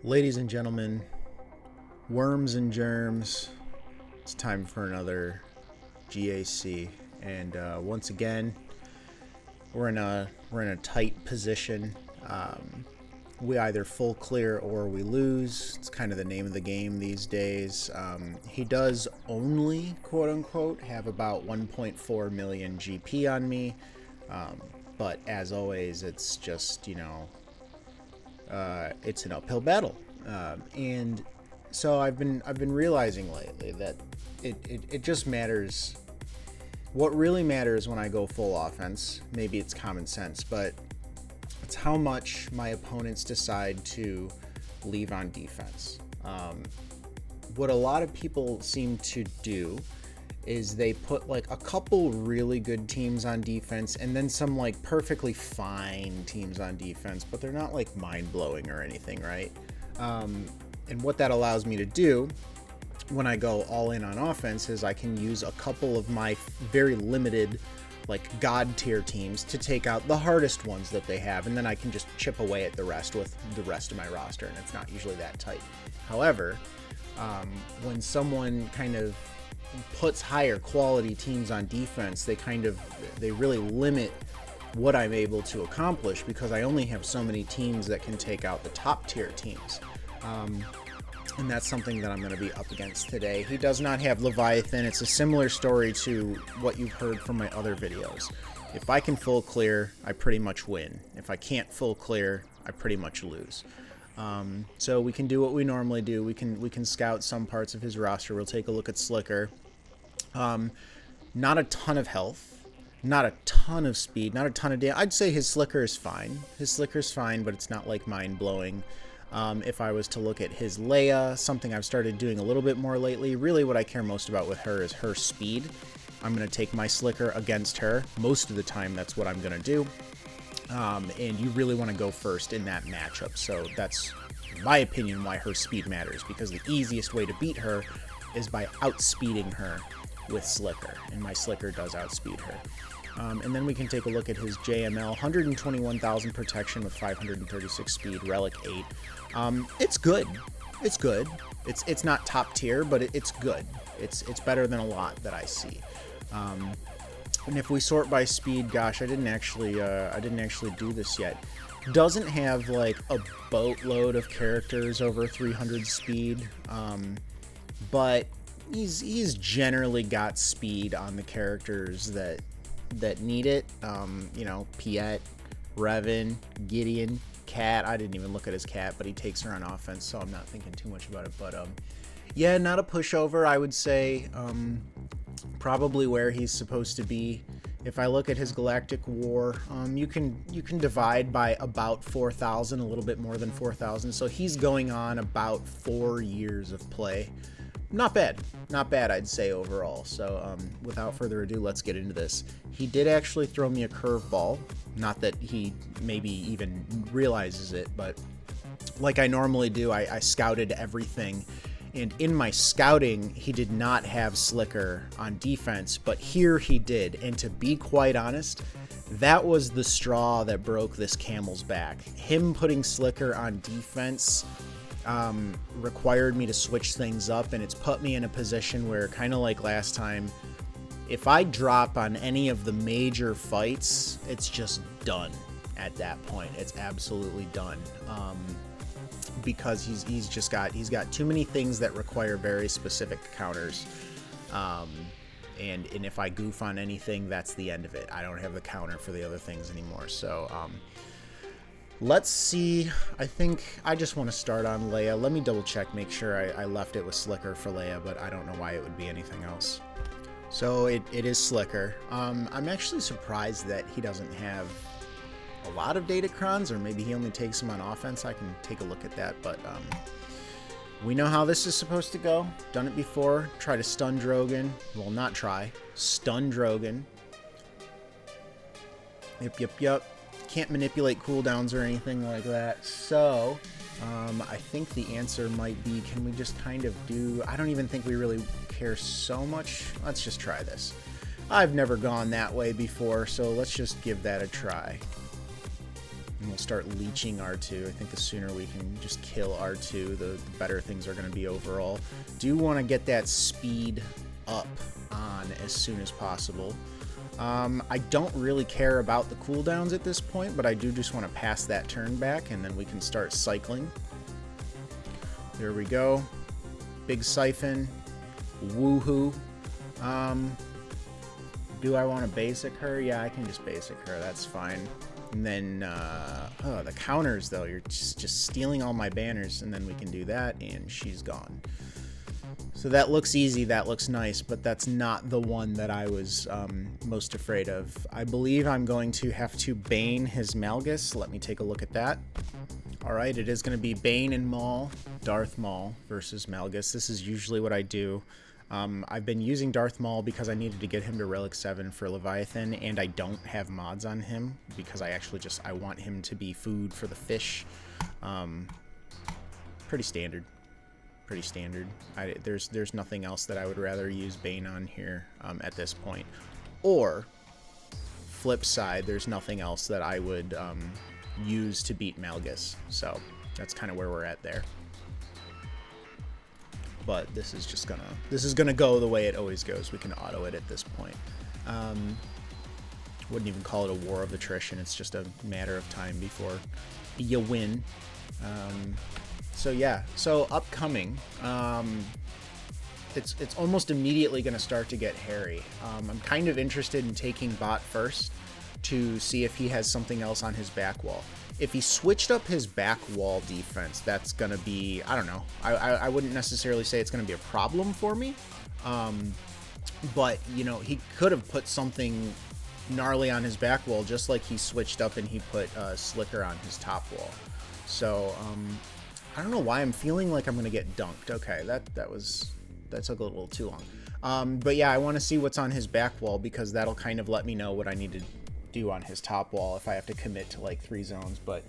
Ladies and gentlemen, worms and germs, it's time for another GAC, and once again, we're in a tight position. We either full clear or we lose. It's kind of the name of the game these days. He does only, quote unquote, have about 1.4 million GP on me, but as always, it's just, it's an uphill battle, and so I've been realizing lately that it just matters. What really matters when I go full offense, maybe it's common sense, but it's how much my opponents decide to leave on defense. What a lot of people seem to do is they put like a couple really good teams on defense and then some like perfectly fine teams on defense, but they're not like mind-blowing or anything, right? And what that allows me to do when I go all in on offense is I can use a couple of my very limited like god tier teams to take out the hardest ones that they have, and then I can just chip away at the rest with the rest of my roster, and it's not usually that tight. However, when someone kind of puts higher quality teams on defense, they really limit what I'm able to accomplish because I only have so many teams that can take out the top tier teams. And that's something that I'm going to be up against today. He does not have Leviathan. It's a similar story to what you've heard from my other videos. If I can full clear, I pretty much win. If I can't full clear, I pretty much lose. So we can do what we normally do. We can scout some parts of his roster. We'll take a look at Slicker. Not a ton of health, not a ton of speed, not a ton of damage. I'd say his Slicker is fine. His Slicker's fine, but it's not like mind-blowing. If I was to look at his Leia, something I've started doing a little bit more lately, really what I care most about with her is her speed. I'm going to take my Slicker against her. Most of the time, that's what I'm going to do. And you really want to go first in that matchup. So that's, in my opinion, why her speed matters, because the easiest way to beat her is by outspeeding her with Slicker, and my Slicker does outspeed her. And then we can take a look at his JML, 121,000 protection with 536 speed, Relic 8. It's good. It's good. It's not top tier, but it's good. It's better than a lot that I see. And if we sort by speed, gosh, I didn't actually do this yet. Doesn't have like a boatload of characters over 300 speed, but he's generally got speed on the characters that need it. Piet, Revan, Gideon, Cat. I didn't even look at his Cat, but he takes her on offense, so I'm not thinking too much about it. But yeah, not a pushover, I would say. Probably where he's supposed to be. If I look at his Galactic War, you can divide by about 4,000, a little bit more than 4,000. So he's going on about 4 years of play. Not bad, I'd say overall. So without further ado, let's get into this. He did actually throw me a curveball. Not that he maybe even realizes it, but like I normally do, I scouted everything. And in my scouting, he did not have Slicker on defense, but here he did. And to be quite honest, that was the straw that broke this camel's back. Him putting Slicker on defense required me to switch things up, and it's put me in a position where, kind of like last time, if I drop on any of the major fights, it's just done at that point. It's absolutely done. Because he's got too many things that require very specific counters, and if I goof on anything, that's the end of it. I don't have the counter for the other things anymore. So let's see. I think I just want to start on Leia. Let me double check, make sure I left it with Slicker for Leia, but I don't know why it would be anything else. So it is Slicker. I'm actually surprised that he doesn't have a lot of Datacrons, or maybe he only takes them on offense. I can take a look at that, but we know how this is supposed to go. Done it before. Try to stun Drogon. Well, not try. Stun Drogon. Yep. Can't manipulate cooldowns or anything like that. So I think the answer might be, can we just kind of do... I don't even think we really care so much. Let's just try this. I've never gone that way before, so let's just give that a try. And we'll start leeching R2. I think the sooner we can just kill R2, the better things are going to be overall. Do want to get that speed up on as soon as possible. I don't really care about the cooldowns at this point, but I do just want to pass that turn back, and then we can start cycling. There we go. Big siphon. Woohoo. Do I want to basic her? Yeah, I can just basic her. That's fine. And then, oh, the counters, though. You're just stealing all my banners, and then we can do that, and she's gone. So that looks easy. That looks nice, but that's not the one that I was most afraid of. I believe I'm going to have to Bane his Malgus. Let me take a look at that. All right, it is going to be Bane and Maul, Darth Maul versus Malgus. This is usually what I do. I've been using Darth Maul because I needed to get him to Relic 7 for Leviathan, and I don't have mods on him because I actually I want him to be food for the fish. Pretty standard. Pretty standard. There's nothing else that I would rather use Bane on here at this point. Or, flip side, there's nothing else that I would use to beat Malgus. So, that's kind of where we're at there. But this is gonna go the way it always goes. We can auto it at this point. Wouldn't even call it a war of attrition. It's just a matter of time before you win. So yeah, so upcoming, it's almost immediately gonna start to get hairy. I'm kind of interested in taking bot first to see if he has something else on his back wall. If he switched up his back wall defense, that's going to be, I don't know. I wouldn't necessarily say it's going to be a problem for me. But, you know, he could have put something gnarly on his back wall, just like he switched up and he put Slicker on his top wall. So, I don't know why I'm feeling like I'm going to get dunked. Okay, that took a little too long. But yeah, I want to see what's on his back wall because that'll kind of let me know what I need to do on his top wall if I have to commit to like 3 zones. But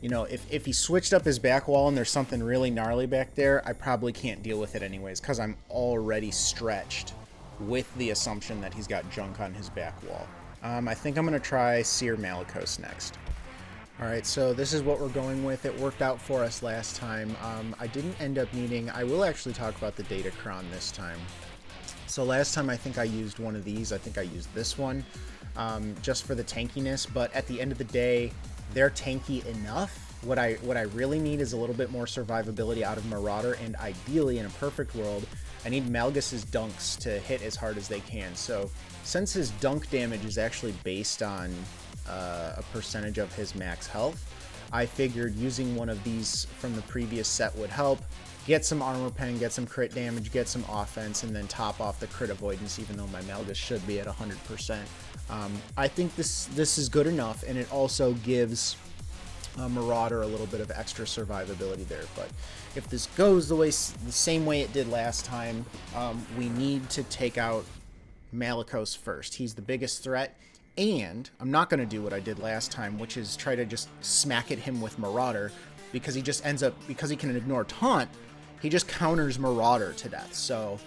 you know, if he switched up his back wall and there's something really gnarly back there, I probably can't deal with it anyways because I'm already stretched with the assumption that he's got junk on his back wall. I think I'm gonna try Cere Malicos next. Alright, so this is what we're going with. It worked out for us last time. I didn't end up needing, I will actually talk about the Datacron this time. So last time I think I used one of these. I think I used this one. Just for the tankiness, but at the end of the day, they're tanky enough. What I really need is a little bit more survivability out of Marauder, and ideally, in a perfect world, I need Malgus's dunks to hit as hard as they can. So, since his dunk damage is actually based on a percentage of his max health, I figured using one of these from the previous set would help. Get some armor pen, get some crit damage, get some offense, and then top off the crit avoidance, even though my Malgus should be at 100%. I think this is good enough, and it also gives Marauder a little bit of extra survivability there. But if this goes the same way it did last time, we need to take out Malicos first. He's the biggest threat, and I'm not going to do what I did last time, which is try to just smack at him with Marauder, because he just ends up, because he can ignore taunt, he just counters Marauder to death. So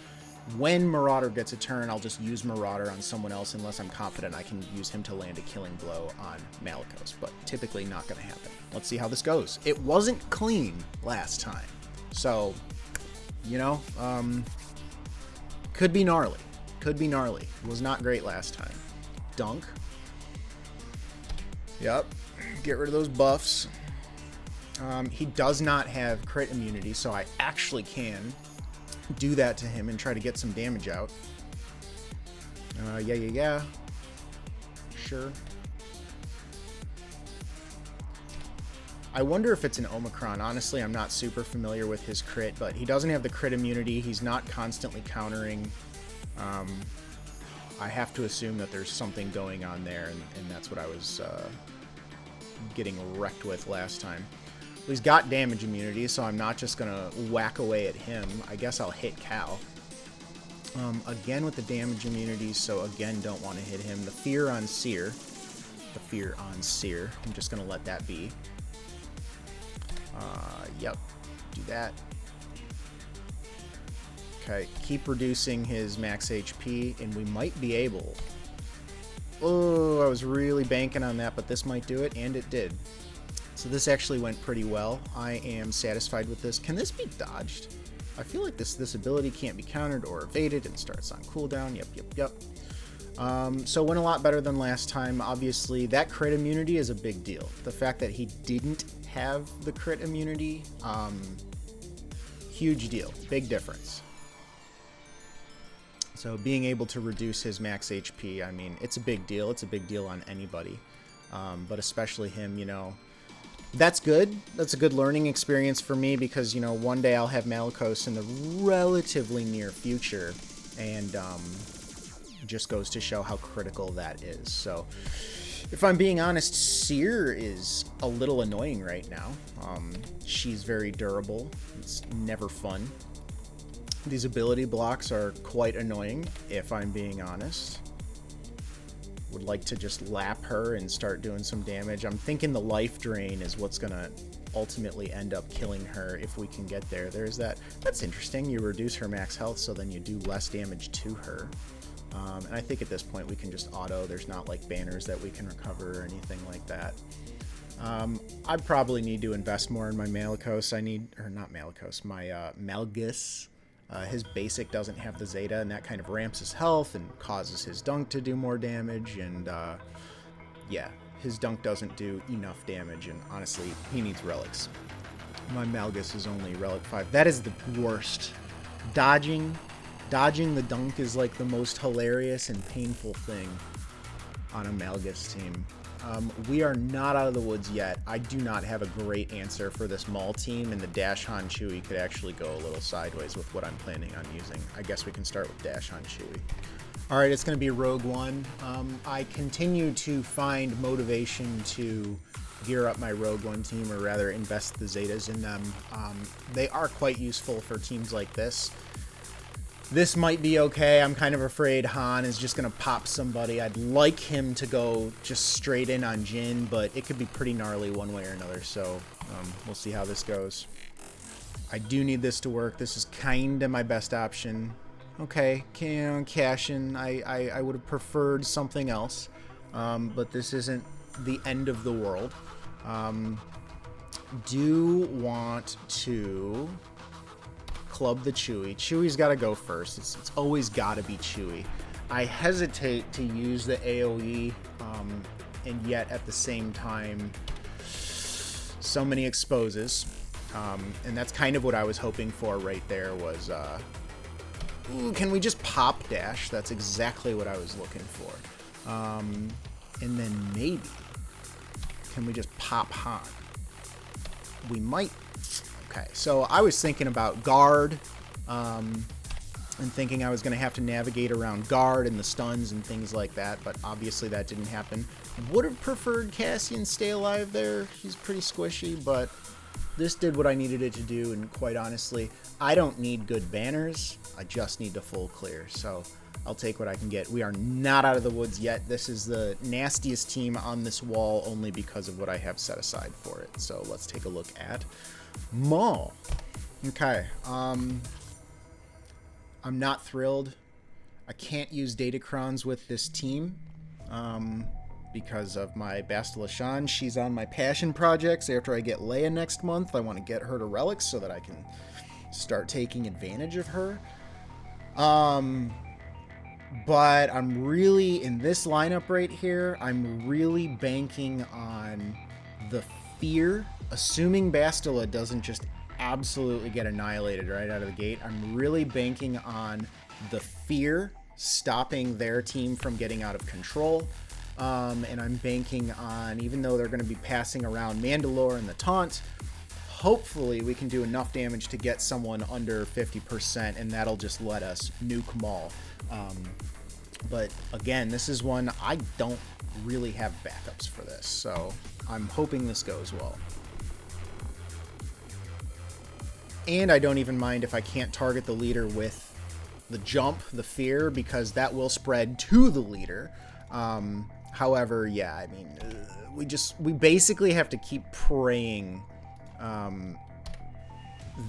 when Marauder gets a turn, I'll just use Marauder on someone else unless I'm confident I can use him to land a killing blow on Malicos, but typically not going to happen. Let's see how this goes. It wasn't clean last time, so, you know, could be gnarly. Could be gnarly. It was not great last time. Dunk. Yep. Get rid of those buffs. He does not have crit immunity, so I actually can do that to him and try to get some damage out. Yeah. Sure. I wonder if it's an Omicron. Honestly, I'm not super familiar with his crit, but he doesn't have the crit immunity. He's not constantly countering. I have to assume that there's something going on there, and that's what I was getting wrecked with last time. Well, he's got damage immunity, so I'm not just going to whack away at him. I guess I'll hit Cal. Again with the damage immunity, so again, don't want to hit him. The fear on Cere. I'm just going to let that be. Yep. Do that. Okay, keep reducing his max HP, and we might be able... Oh, I was really banking on that, but this might do it, and it did. So this actually went pretty well. I am satisfied with this. Can this be dodged? I feel like this ability can't be countered or evaded and starts on cooldown. Yep. So went a lot better than last time. Obviously, that crit immunity is a big deal. The fact that he didn't have the crit immunity, huge deal. Big difference. So being able to reduce his max HP, I mean, it's a big deal. It's a big deal on anybody, but especially him, you know. That's good. That's a good learning experience for me because, you know, one day I'll have Malicos in the relatively near future, and just goes to show how critical that is. So if I'm being honest, Cere is a little annoying right now. She's very durable. It's never fun. These ability blocks are quite annoying, if I'm being honest. Would like to just lap her and start doing some damage. I'm thinking the life drain is what's gonna ultimately end up killing her if we can get there. There's that. That's interesting. You reduce her max health, so then you do less damage to her. And I think at this point we can just auto. There's not like banners that we can recover or anything like that. I probably need to invest more in my Malicos. My Malgus. His basic doesn't have the Zeta, and that kind of ramps his health and causes his dunk to do more damage. And yeah, his dunk doesn't do enough damage, and honestly, he needs relics. My Malgus is only relic 5. That is the worst. Dodging the dunk is like the most hilarious and painful thing on a Malgus team. We are not out of the woods yet. I do not have a great answer for this Maul team, and the Dash Han Chewy could actually go a little sideways with what I'm planning on using. I guess we can start with Dash Han Chewy. Alright, it's going to be Rogue One. I continue to find motivation to gear up my Rogue One team, or rather invest the Zetas in them. They are quite useful for teams like this. This might be okay. I'm kind of afraid Han is just going to pop somebody. I'd like him to go just straight in on Jin, but it could be pretty gnarly one way or another, so we'll see how this goes. I do need this to work. This is kind of my best option. Okay, cash in. I would have preferred something else, but this isn't the end of the world. Do want to club the Chewy. Chewy's got to go first. It's always got to be Chewy. I hesitate to use the AoE, and yet at the same time, so many exposes. And that's kind of what I was hoping for right there was, ooh, can we just pop dash? That's exactly what I was looking for. And then maybe, can we just pop Han? We might. Okay, so I was thinking about guard, and thinking I was going to have to navigate around guard and the stuns and things like that, but obviously that didn't happen. Would have preferred Cassian stay alive there. He's pretty squishy, but this did what I needed it to do, and quite honestly, I don't need good banners. I just need the full clear, so I'll take what I can get. We are not out of the woods yet. This is the nastiest team on this wall only because of what I have set aside for it. So let's take a look at Maul. Okay, I'm not thrilled. I can't use Datacrons with this team because of my Bastila Shan. She's on my passion projects. After I get Leia next month, I want to get her to relics so that I can start taking advantage of her. But I'm really, in this lineup right here, I'm really banking on the fear. Assuming Bastila doesn't just absolutely get annihilated right out of the gate, I'm really banking on the fear stopping their team from getting out of control. And I'm banking on, even though they're going to be passing around Mandalore and the taunt, hopefully we can do enough damage to get someone under 50%, and that'll just let us nuke Maul. But again, this is one I don't really have backups for this, so I'm hoping this goes well. And I don't even mind if I can't target the leader with the jump, the fear, because that will spread to the leader. However, yeah, I mean, we basically have to keep praying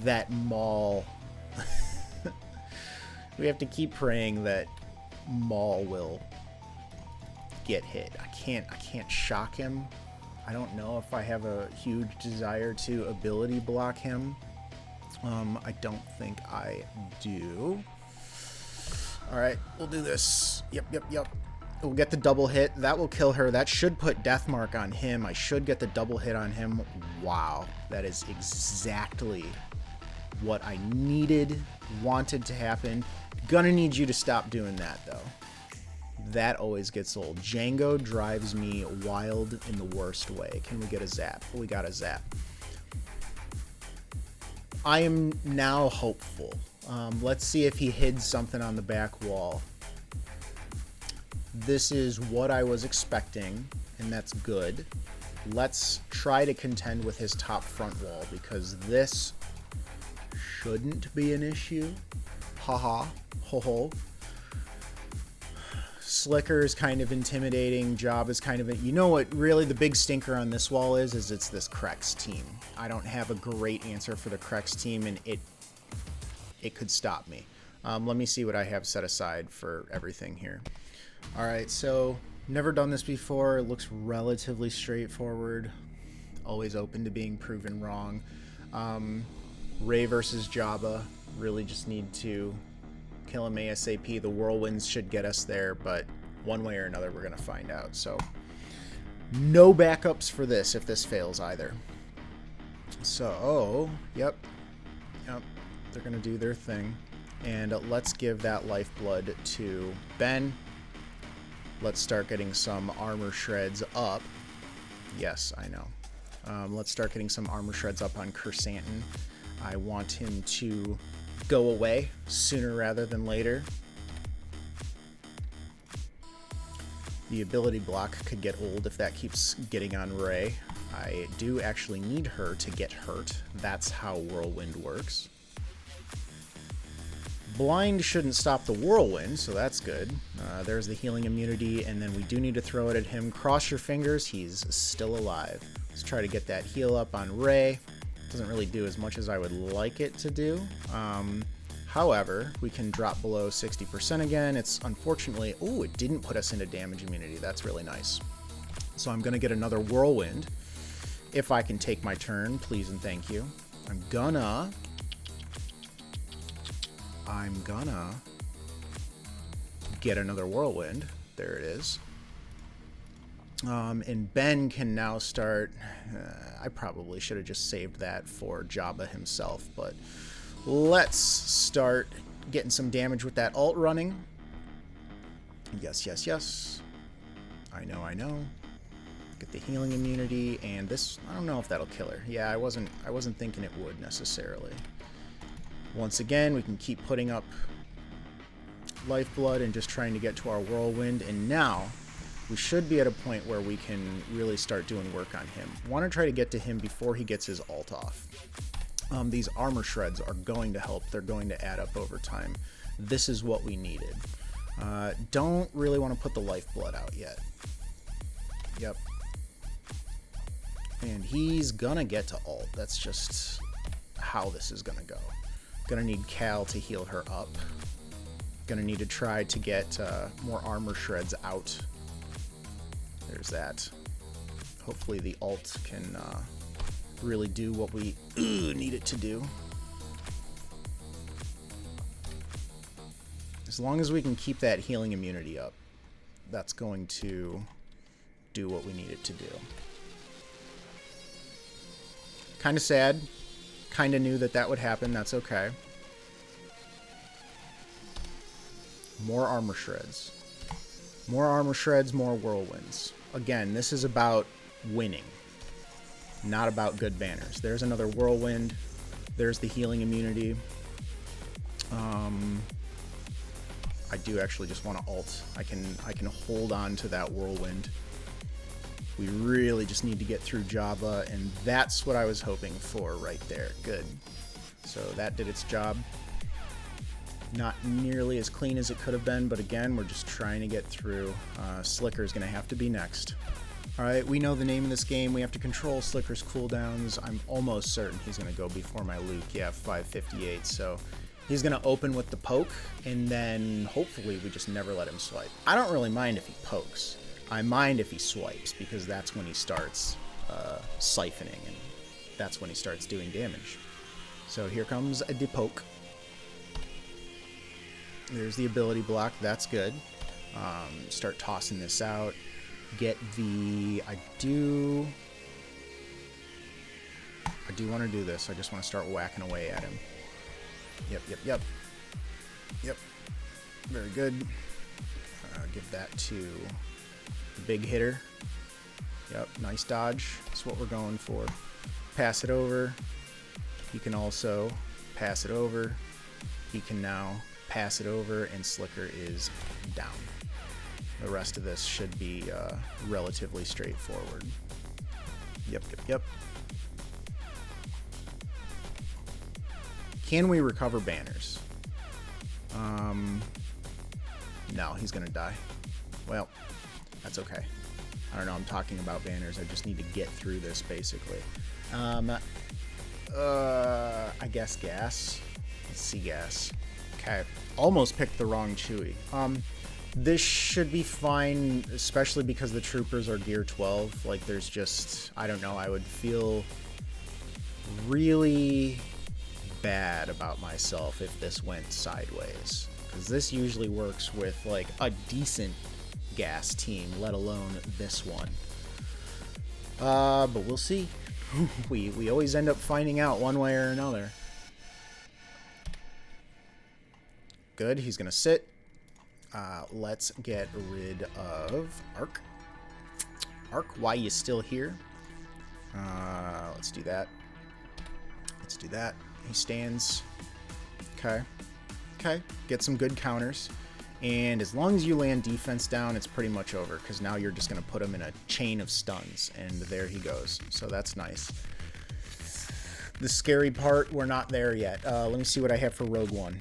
that Maul we have to keep praying that Maul will get hit. I can't shock him. I don't know if I have a huge desire to ability block him. I don't think I do. All right, we'll do this. Yep. We'll get the double hit. That will kill her. That should put death mark on him. I should get the double hit on him. Wow, that is exactly what I wanted to happen. Gonna need you to stop doing that, though. That always gets old. Django drives me wild in the worst way. Can we get a zap? We got a zap. I am now hopeful. Let's see if he hid something on the back wall. This is what I was expecting, and that's good. Let's try to contend with his top front wall, because this shouldn't be an issue. Haha. Ho-ho. Slicker is kind of intimidating. Job is kind of... You know what really the big stinker on this wall is it's this Crex team. I don't have a great answer for the Crex team, and it could stop me. Let me see what I have set aside for everything here. All right, so never done this before. It looks relatively straightforward. Always open to being proven wrong. Rey versus Jabba. Really just need to kill him ASAP. The whirlwinds should get us there, but one way or another, we're going to find out. So no backups for this if this fails either. So, yep. They're going to do their thing. And let's give that lifeblood to Ben. Let's start getting some armor shreds up. Yes, I know. Let's start getting some armor shreds up on Kersantin. I want him to go away sooner rather than later. The ability block could get old if that keeps getting on Rey. I do actually need her to get hurt. That's how Whirlwind works. Blind shouldn't stop the Whirlwind, so that's good. There's the healing immunity, and then we do need to throw it at him. Cross your fingers, he's still alive. Let's try to get that heal up on Rey. Doesn't really do as much as I would like it to do. However, we can drop below 60% again. It's unfortunately... Oh, it didn't put us into damage immunity. That's really nice. So I'm going to get another Whirlwind. If I can take my turn, please and thank you. I'm gonna get another Whirlwind. There it is. And Ben can now start... I probably should have just saved that for Jabba himself, but let's start getting some damage with that ult running. Yes. I know. Get the healing immunity, and this... I don't know if that'll kill her. Yeah, I wasn't thinking it would necessarily. Once again, we can keep putting up lifeblood and just trying to get to our Whirlwind, and now we should be at a point where we can really start doing work on him. Want to try to get to him before he gets his ult off. These armor shreds are going to help. They're going to add up over time. This is what we needed. Don't really want to put the lifeblood out yet. Yep. And he's gonna get to ult. That's just how this is gonna go. Gonna need Cal to heal her up. Gonna need to try to get more armor shreds out. There's that. Hopefully the ult can really do what we need it to do. As long as we can keep that healing immunity up, that's going to do what we need it to do. Kind of sad. Kind of knew that that would happen. That's okay. More armor shreds. More armor shreds, more whirlwinds. Again, this is about winning, not about good banners. There's another whirlwind. There's the healing immunity. I do actually just want to ult. I can hold on to that whirlwind. We really just need to get through Jabba, and that's what I was hoping for right there. Good. So that did its job. Not nearly as clean as it could have been, but again, we're just trying to get through. Slicker's going to have to be next. Alright, we know the name of this game. We have to control Slicker's cooldowns. I'm almost certain he's going to go before my Luke. Yeah, 558. So he's going to open with the poke, and then hopefully we just never let him swipe. I don't really mind if he pokes. I mind if he swipes, because that's when he starts siphoning, and that's when he starts doing damage. So here comes a depoke. There's the ability block. That's good. Start tossing this out. Get the... I do want to do this. I just want to start whacking away at him. Yep. Very good. Give that to the big hitter. Yep, nice dodge. That's what we're going for. Pass it over. He can also pass it over. He can now pass it over, and Slicker is down. The rest of this should be relatively straightforward. Yep. Can we recover banners? No, he's gonna die. Well, that's okay. I don't know, I'm talking about banners. I just need to get through this, basically. I guess gas. Let's see gas. Okay, almost picked the wrong Chewy. This should be fine, especially because the troopers are gear 12. Like, there's just, I don't know, I would feel really bad about myself if this went sideways. Because this usually works with, like, a decent gas team, let alone this one. But we'll see. We always end up finding out one way or another. Good, he's gonna sit. Let's get rid of Arc. Arc, why you still here? Let's do that. Let's do that. He stands. Okay. Get some good counters. And as long as you land defense down, it's pretty much over, because now you're just going to put him in a chain of stuns, and there he goes. So that's nice. The scary part, we're not there yet. Let me see what I have for Rogue One.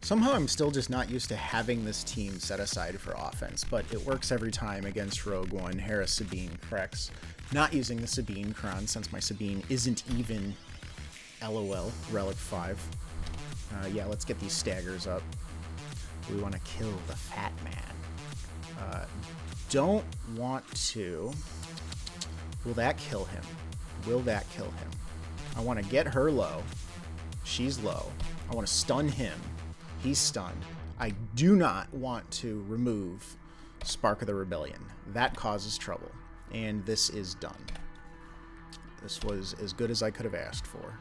Somehow I'm still just not used to having this team set aside for offense, but it works every time against Rogue One, Hera, Sabine, Crex. Not using the Sabine Kron, since my Sabine isn't even LOL, Relic 5. Yeah, let's get these staggers up. We want to kill the fat man. Don't want to... Will that kill him? Will that kill him? I want to get her low. She's low. I want to stun him. He's stunned. I do not want to remove Spark of the Rebellion. That causes trouble. And this is done. This was as good as I could have asked for.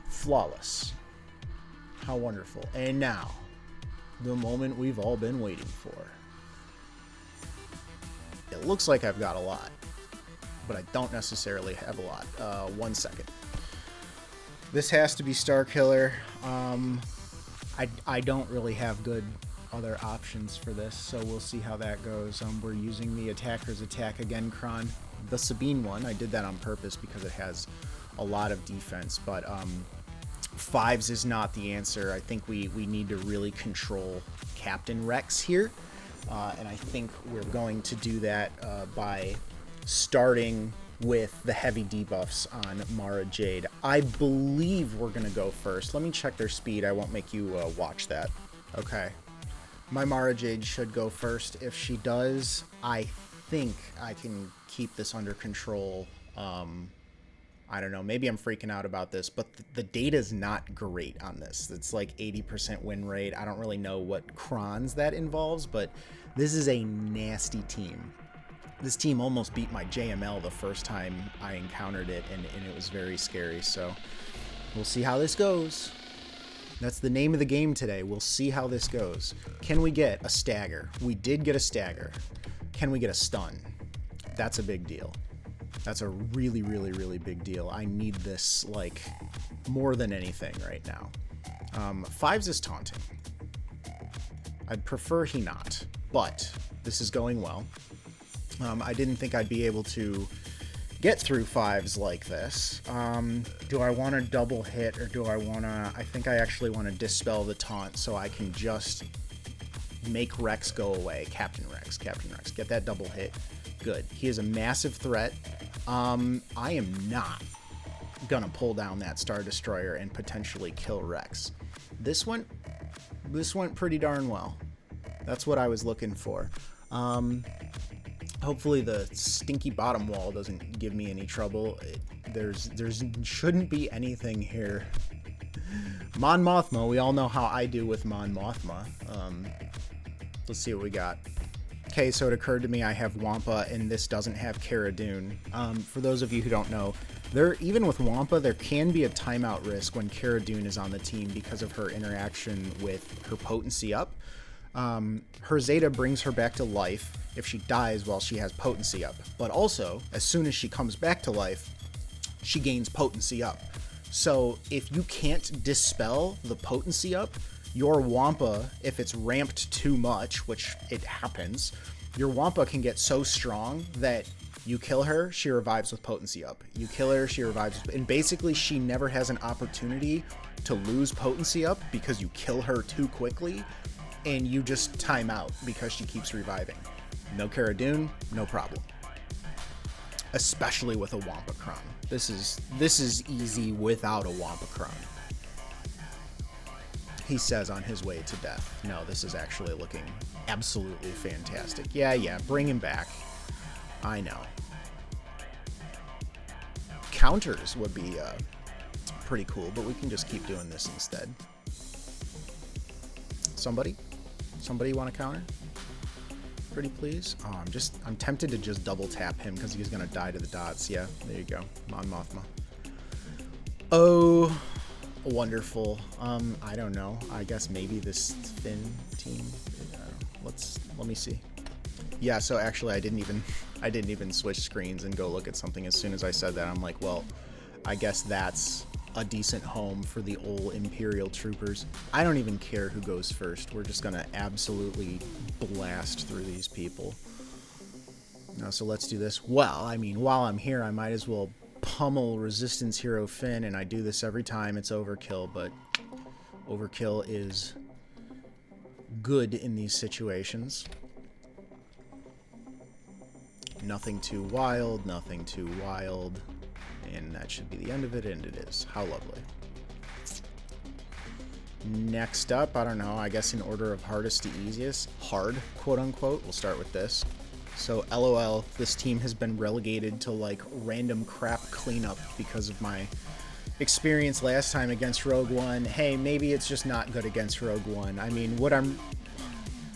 Flawless. How wonderful. And now, the moment we've all been waiting for. It looks like I've got a lot, but I don't necessarily have a lot. 1 second. This has to be Star Killer. I don't really have good other options for this, so we'll see how that goes. We're using the attacker's attack again, Kron. The Sabine one, I did that on purpose because it has a lot of defense, but fives is not the answer. I think we need to really control Captain Rex here, and I think we're going to do that by starting with the heavy debuffs on Mara Jade. I believe we're going to go first. Let me check their speed. I won't make you watch that. Okay. My Mara Jade should go first. If she does, I think I can keep this under control. I don't know. Maybe I'm freaking out about this, but the data's not great on this. It's like 80% win rate. I don't really know what crons that involves, but this is a nasty team. This team almost beat my JML the first time I encountered it, and it was very scary. So we'll see how this goes. That's the name of the game today. We'll see how this goes. Can we get a stagger? We did get a stagger. Can we get a stun? That's a big deal. That's a really, really, really big deal. I need this, like, more than anything right now. Fives is taunting. I'd prefer he not, but this is going well. I didn't think I'd be able to get through fives like this. Do I want to double hit, or do I want to... I think I actually want to dispel the taunt so I can just make Rex go away. Captain Rex. Get that double hit. Good. He is a massive threat. I am not gonna pull down that Star Destroyer and potentially kill Rex. This went pretty darn well. That's what I was looking for. Hopefully the stinky bottom wall doesn't give me any trouble. There's shouldn't be anything here. Mon Mothma, we all know how I do with Mon Mothma. Let's see what we got. Okay, so it occurred to me I have Wampa, and this doesn't have Cara Dune. For those of you who don't know, even with Wampa, there can be a timeout risk when Cara Dune is on the team because of her interaction with her potency up. Her Zeta brings her back to life if she dies while she has potency up. But also, as soon as she comes back to life, she gains potency up. So if you can't dispel the potency up, your Wampa, if it's ramped too much, which it happens, your Wampa can get so strong that you kill her, she revives with potency up. You kill her, she revives, and basically she never has an opportunity to lose potency up because you kill her too quickly, and you just time out because she keeps reviving. No Cara Dune, no problem. Especially with a Wampa Cron. This is easy without a Wampa Cron. He says on his way to death. No, this is actually looking absolutely fantastic. Yeah, bring him back. I know. Counters would be pretty cool, but we can just keep doing this instead. Somebody want to counter? Pretty please. Oh, I'm tempted to just double tap him because he's gonna die to the dots. Yeah, there you go. Mon Mothma. Oh, wonderful. I don't know. I guess maybe this Finn team. Let me see. Yeah, so actually I didn't even switch screens and go look at something. As soon as I said that, I'm like, well, I guess that's a decent home for the old Imperial troopers. I don't even care who goes first. We're just gonna absolutely blast through these people. Now, so let's do this. Well, I mean, while I'm here, I might as well pummel Resistance Hero Finn, and I do this every time. It's overkill, but overkill is good in these situations. Nothing too wild, nothing too wild. And that should be the end of it, and it is. How lovely. Next up, I don't know, I guess in order of hardest to easiest, hard, quote unquote, we'll start with this. So, LOL, this team has been relegated to, like, random crap cleanup because of my experience last time against Rogue One. Hey, maybe it's just not good against Rogue One. I mean, I'm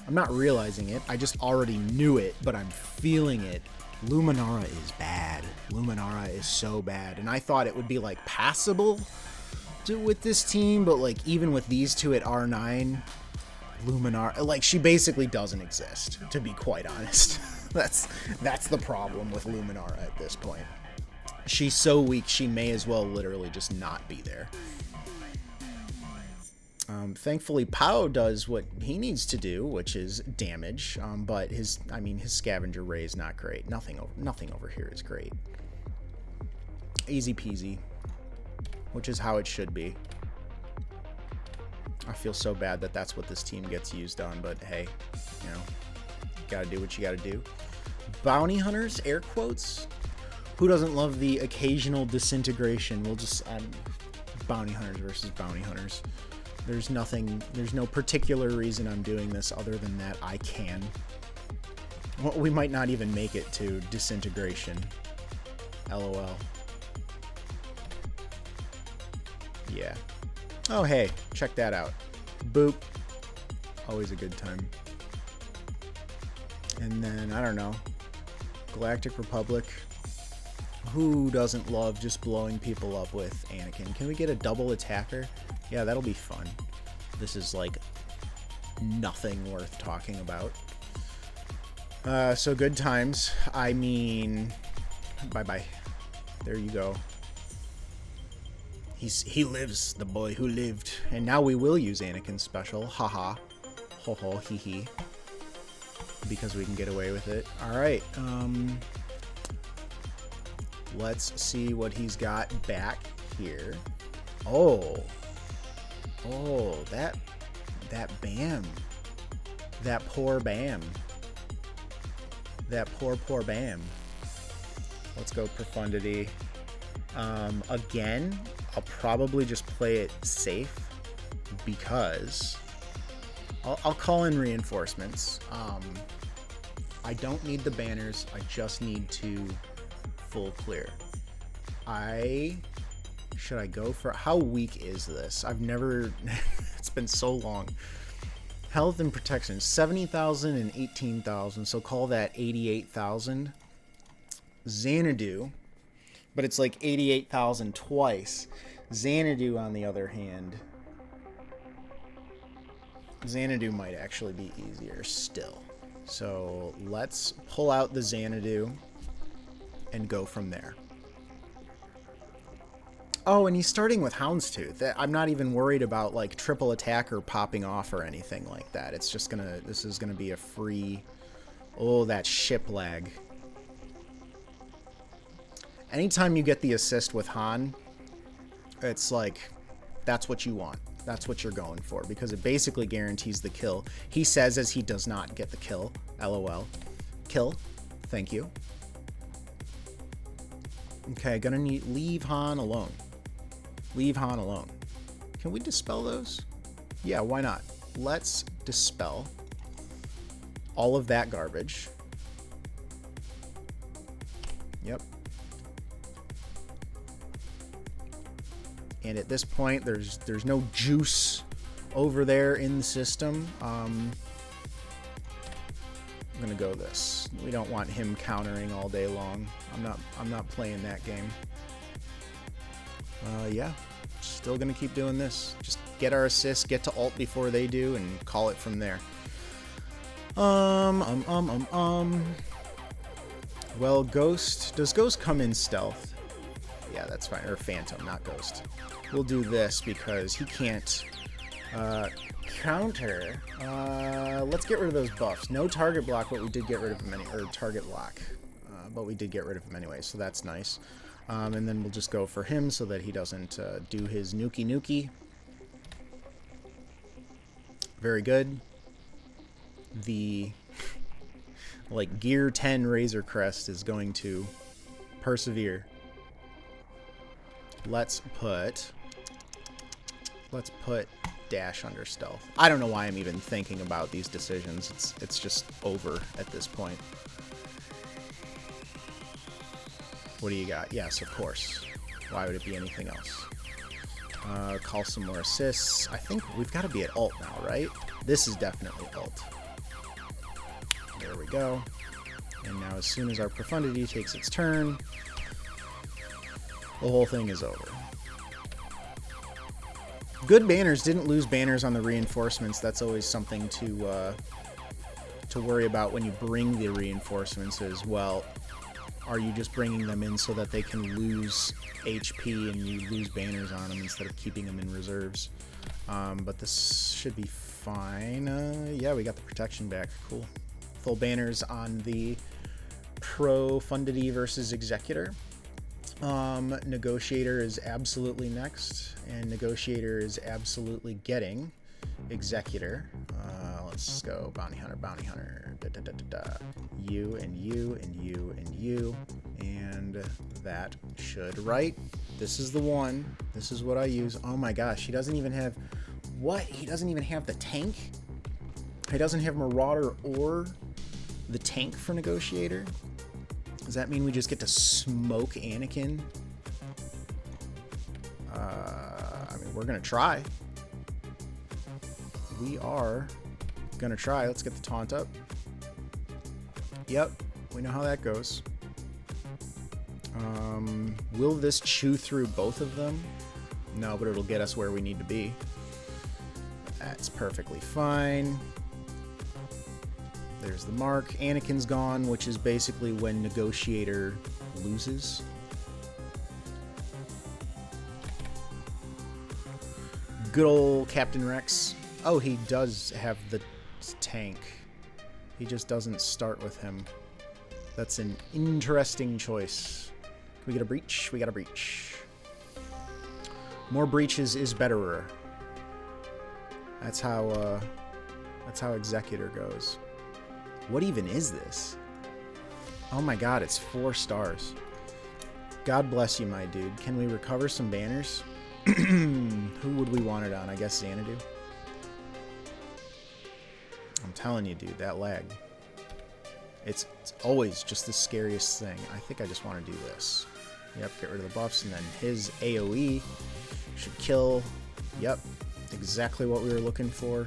not realizing it, I just already knew it, but I'm feeling it. Luminara is bad. Luminara is so bad. And I thought it would be, like, passable with this team, but, like, even with these two at R9, Luminara, like, she basically doesn't exist, to be quite honest. That's the problem with Luminara at this point. She's so weak, she may as well literally just not be there. Thankfully, Pao does what he needs to do, which is damage. But his scavenger ray is not great. Nothing over here is great. Easy peasy, which is how it should be. I feel so bad that that's what this team gets used on, but hey, you know, gotta do what you gotta do. Bounty hunters, air quotes. Who doesn't love the occasional disintegration? We'll just bounty hunters versus bounty hunters. There's no particular reason I'm doing this other than that I can. Well, we might not even make it to disintegration. LOL. Yeah. Oh, hey, check that out. Boop. Always a good time. And then, I don't know, Galactic Republic. Who doesn't love just blowing people up with Anakin? Can we get a double attacker? Yeah, that'll be fun. This is, like, nothing worth talking about. So good times. I mean, bye-bye. There you go. He lives, the boy who lived. And now we will use Anakin's special. Haha. Ho ho, hee hee. Because we can get away with it. Alright, let's see what he's got back here. Oh, that Bam. That poor Bam. That poor Bam. Let's go Profundity. Again, I'll probably just play it safe because I'll call in reinforcements. I don't need the banners. I just need to full clear. Should I go for... How weak is this? I've never... It's been so long. Health and protection. 70,000 and 18,000. So call that 88,000. Xanadu. But it's like 88,000 twice. Xanadu, on the other hand... Xanadu might actually be easier still. So let's pull out the Xanadu and go from there. Oh, and he's starting with Houndstooth. I'm not even worried about like triple attack or popping off or anything like that. It's just gonna, this is gonna be a free, oh, that ship lag. Anytime you get the assist with Han, it's like, that's what you want. That's what you're going for, because it basically guarantees the kill. He says as he does not get the kill. LOL. Kill. Thank you. Okay, gonna need... Leave Han alone. Leave Han alone. Can we dispel those? Yeah, why not? Let's dispel all of that garbage. Yep. And at this point, there's no juice over there in the system. I'm gonna go this. We don't want him countering all day long. I'm not playing that game. Yeah, still gonna keep doing this. Just get our assist, get to ult before they do, and call it from there. Well, Ghost. Does Ghost come in stealth? Yeah, that's fine. Or Phantom, not Ghost. We'll do this because he can't counter. Let's get rid of those buffs. No target block, but we did get rid of him or target lock. But we did get rid of him anyway, so that's nice. And then we'll just go for him so that he doesn't do his nuki. Very good. The like Gear 10 Razor Crest is going to persevere. Let's put dash under stealth. I don't know why I'm even thinking about these decisions. It's just over at this point. What do you got? Yes, of course. Why would it be anything else? Call some more assists. I think we've got to be at ult now, right? This is definitely ult. There we go. And now as soon as our profundity takes its turn, the whole thing is over. Good banners didn't lose banners on the reinforcements. That's always something to worry about when you bring the reinforcements as well. Are you just bringing them in so that they can lose HP and you lose banners on them instead of keeping them in reserves? But this should be fine. Yeah, we got the protection back. Cool. Full banners on the Profundity versus Executor. Negotiator is absolutely next, and Negotiator is absolutely getting Executor. Let's go bounty hunter. You and you and you and you, and that should, right? This is the one. This is what I use. Oh my gosh, he doesn't even have what? He doesn't even have the tank. He doesn't have Marauder or the tank for Negotiator. Does that mean we just get to smoke Anakin? I mean, we're gonna try. We are gonna try. Let's get the taunt up. Yep, we know how that goes. Will this chew through both of them? No, but it'll get us where we need to be. That's perfectly fine. There's the mark. Anakin's gone, which is basically when Negotiator loses. Good old Captain Rex. Oh, he does have the tank. He just doesn't start with him. That's an interesting choice. Can we get a breach? We got a breach. More breaches is betterer. That's how Executor goes. What even is this? Oh my god, it's 4 stars. God bless you, my dude. Can we recover some banners? Who would we want it on? I guess Xanadu. I'm telling you, dude, that lag. It's always just the scariest thing. I think I just want to do this. Yep, get rid of the buffs, and then his AoE should kill. Yep, exactly what we were looking for.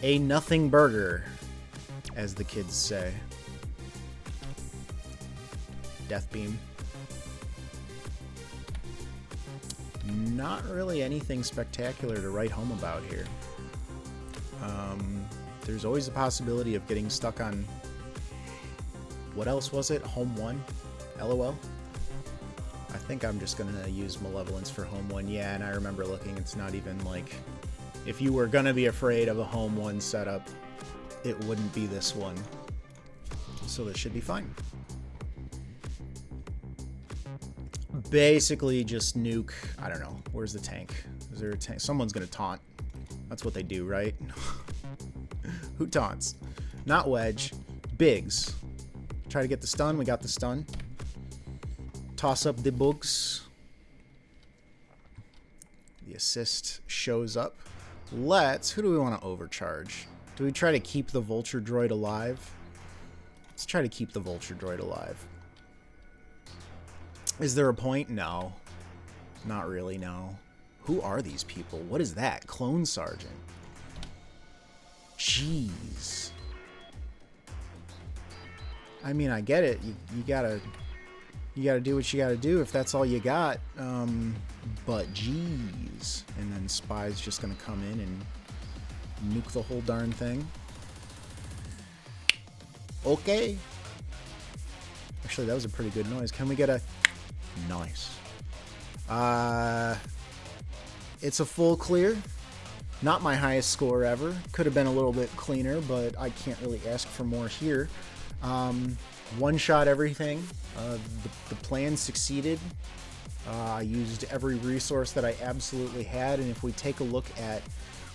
A nothing burger, as the kids say. Death beam. Not really anything spectacular to write home about here. There's always a possibility of getting stuck on... What else was it? Home 1? LOL? I think I'm just going to use Malevolence for Home 1. Yeah, and I remember looking, it's not even like... If you were going to be afraid of a Home 1 setup, it wouldn't be this one. So this should be fine. Basically just nuke... I don't know. Where's the tank? Is there a tank? Someone's going to taunt. That's what they do, right? Who taunts? Not Wedge. Biggs. Try to get the stun. We got the stun. Toss up the bugs. The assist shows up. Who do we want to overcharge? Do we try to keep the Vulture Droid alive? Let's try to keep the Vulture Droid alive. Is there a point? No. Not really, no. Who are these people? What is that? Clone Sergeant. Jeez. I mean, I get it. You gotta do what you gotta do if that's all you got. But jeez. And then Spy's just gonna come in and nuke the whole darn thing. Okay. Actually, that was a pretty good noise. Can we get a... Nice. It's a full clear. Not my highest score ever. Could have been a little bit cleaner, but I can't really ask for more here. One-shot everything. The plan succeeded. I used every resource that I absolutely had, and if we take a look at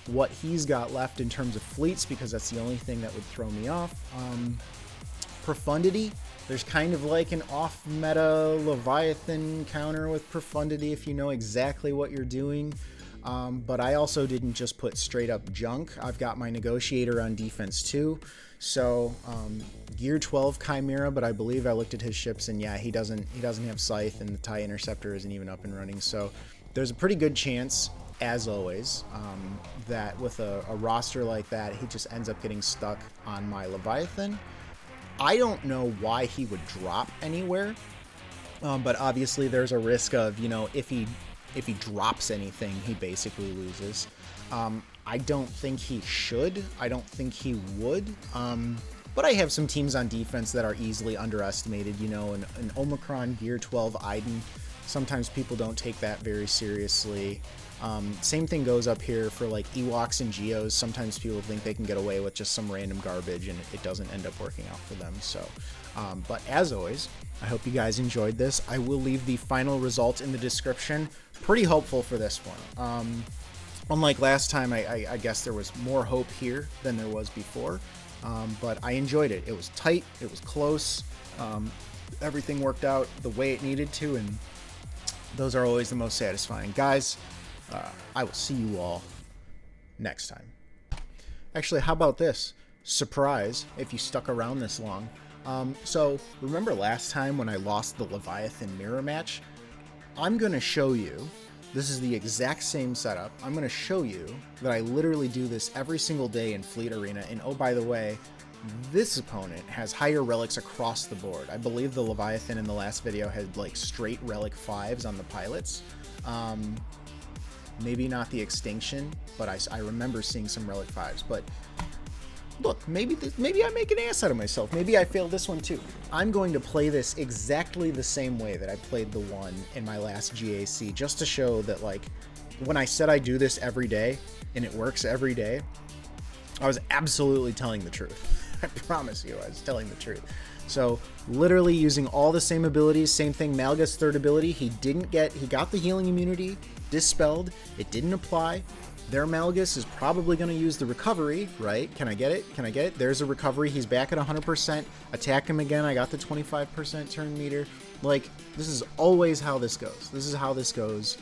what he's got left in terms of fleets, because that's the only thing that would throw me off. Profundity. There's kind of like an off-meta Leviathan counter with Profundity if you know exactly what you're doing. But I also didn't just put straight up junk. I've got my Negotiator on defense too. So Gear 12 Chimera, but I believe I looked at his ships and yeah, he doesn't have Scythe, and the TIE Interceptor isn't even up and running. So there's a pretty good chance, as always, that with a roster like that, he just ends up getting stuck on my Leviathan. I don't know why he would drop anywhere, but obviously there's a risk of, you know, if he drops anything, he basically loses. I don't think he should. I don't think he would. But I have some teams on defense that are easily underestimated. You know, an Omicron Gear 12 Iden. Sometimes people don't take that very seriously. Same thing goes up here for like Ewoks and Geos. Sometimes people think they can get away with just some random garbage and it doesn't end up working out for them. So, but as always, I hope you guys enjoyed this. I will leave the final result in the description. Pretty hopeful for this one. Unlike last time, I guess there was more hope here than there was before. But I enjoyed it. It was tight. It was close. Everything worked out the way it needed to, and those are always the most satisfying. Guys, I will see you all next time. Actually, how about this? Surprise, if you stuck around this long. So, remember last time when I lost the Leviathan mirror match? I'm going to show you, this is the exact same setup. I'm going to show you that I literally do this every single day in Fleet Arena. And oh, by the way, this opponent has higher relics across the board. I believe the Leviathan in the last video had like straight relic 5s on the pilots. Maybe not the Extinction, but I remember seeing some relic 5s. But look, maybe I make an ass out of myself. Maybe I fail this one too. I'm going to play this exactly the same way that I played the one in my last GAC, just to show that, like, when I said I do this every day and it works every day, I was absolutely telling the truth. I promise you, I was telling the truth. So literally using all the same abilities, same thing. Malgus third ability, he got the healing immunity dispelled. It didn't apply. Their Malgus is probably going to use the recovery, right? Can I get it? Can I get it? There's a recovery. He's back at 100%. Attack him again. I got the 25% turn meter. Like, this is always how this goes. This is how this goes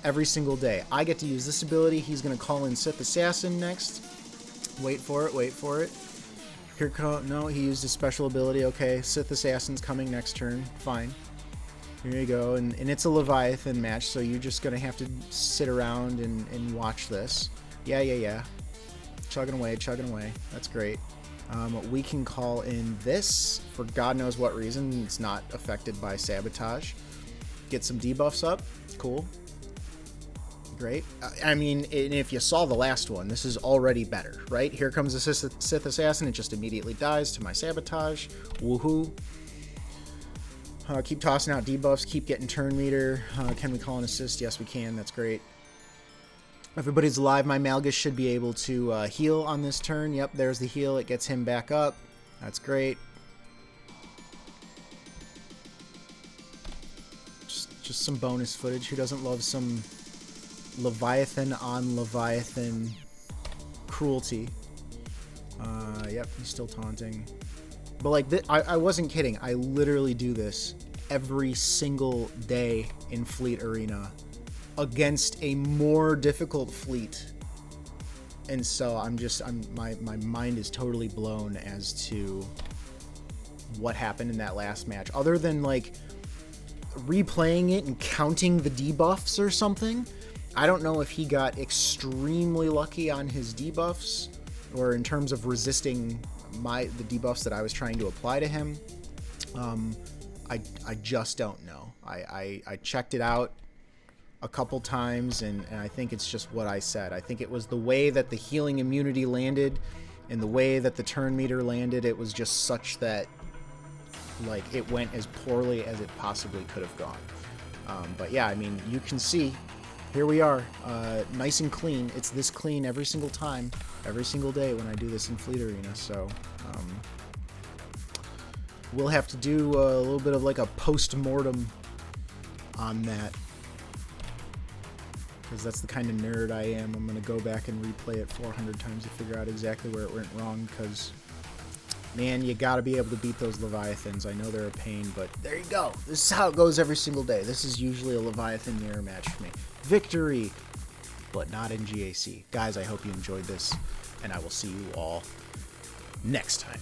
every single day. I get to use this ability. He's going to call in Sith Assassin next. Wait for it, wait for it. Here come, no, he used his special ability. Okay, Sith Assassin's coming next turn. Fine. Here you go, and it's a Leviathan match, so you're just gonna have to sit around and watch this. Yeah. Chugging away, chugging away. That's great. We can call in this for God knows what reason. It's not affected by sabotage. Get some debuffs up. Cool. Great. I mean, if you saw the last one, this is already better, right? Here comes the Sith Assassin. It just immediately dies to my sabotage. Woohoo. Keep tossing out debuffs. Keep getting turn meter. Can we call an assist? Yes, we can. That's great. Everybody's alive. My Malgus should be able to heal on this turn. Yep, there's the heal. It gets him back up. That's great. Just some bonus footage. Who doesn't love some Leviathan on Leviathan cruelty? Yep, he's still taunting. But like, I wasn't kidding. I literally do this every single day in Fleet Arena against a more difficult fleet, and so my mind is totally blown as to what happened in that last match. Other than like replaying it and counting the debuffs or something, I don't know if he got extremely lucky on his debuffs or in terms of resisting the debuffs that I was trying to apply to him. I just don't know. I checked it out a couple times, and I think it's just what I said. I think it was the way that the healing immunity landed and the way that the turn meter landed. It was just such that like it went as poorly as it possibly could have gone. But yeah, I mean, you can see here we are, nice and clean. It's this clean every single time, every single day when I do this in Fleet Arena. So we'll have to do a little bit of like a post-mortem on that, because that's the kind of nerd I am. I'm going to go back and replay it 400 times to figure out exactly where it went wrong, because, man, you got to be able to beat those Leviathans. I know they're a pain, but there you go. This is how it goes every single day. This is usually a Leviathan mirror match for me. Victory, but not in GAC. Guys, I hope you enjoyed this, and I will see you all next time.